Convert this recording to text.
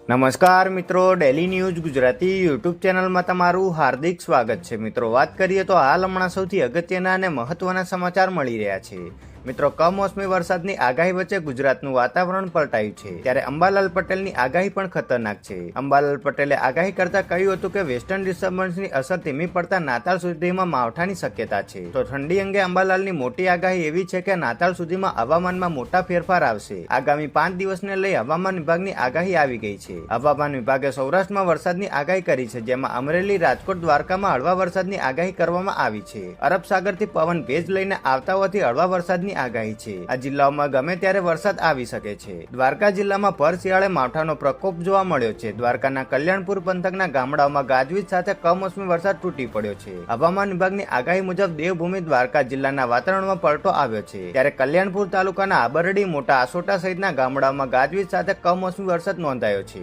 નમસ્કાર મિત્રો, daily news Gujarati YouTube ચેનલમાં તમારું હાર્દિક સ્વાગત છે। મિત્રો, વાત કરીએ તો હાલ હમણાં સૌથી અગત્યના અને મહત્વના સમાચાર મળી રહ્યા છે। મિત્રો, કમોસમી વરસાદની આગાહી વચ્ચે ગુજરાતનું વાતાવરણ પલટાયું છે, ત્યારે અંબાલાલ પટેલની આગાહી પણ ખતરનાક છે। અંબાલાલ પટેલે આગાહી કરતા કહ્યું હતું કે વેસ્ટર્ન ડિસ્ટર્બન્સની અસર ધીમી પડતા નાતાલ સુધીમાં માવઠાની શક્યતા છે। તો ઠંડી અંગે અંબાલાલની મોટી આગાહી એવી છે કે નાતાલ સુધીમાં હવામાનમાં મોટા ફેરફાર આવશે। આગામી 5 દિવસને લઈ હવામાન વિભાગની આગાહી આવી ગઈ છે। હવામાન વિભાગે સૌરાષ્ટ્રમાં વરસાદની આગાહી કરી છે, જેમાં અમરેલી, રાજકોટ, દ્વારકામાં હળવા વરસાદની આગાહી કરવામાં આવી છે। અરબ સાગરથી પવન ભેજ લઈને આવતા હોવાથી હળવા વરસાદની આગાહી છે। આ જિલ્લાઓમાં ગમે ત્યારે વરસાદ આવી શકે છે। દ્વારકા જિલ્લામાં ભર શિયાળે માવઠાનો પ્રકોપ જોવા મળ્યો છે। દ્વારકાના કલ્યાણપુર પંથકના ગામડાઓમાં ગાજવીજ સાથે કમોસમી વરસાદ તૂટી પડ્યો છે। હવામાન વિભાગની આગાહી મુજબ દેવભૂમિ દ્વારકા જિલ્લાના વાતાવરણમાં પલટો આવ્યો છે, ત્યારે કલ્યાણપુર તાલુકાના આબરડી, મોટા આસોટા સહિતના ગામડાઓમાં ગાજવીજ સાથે કમોસમી વરસાદ નોંધાયો છે।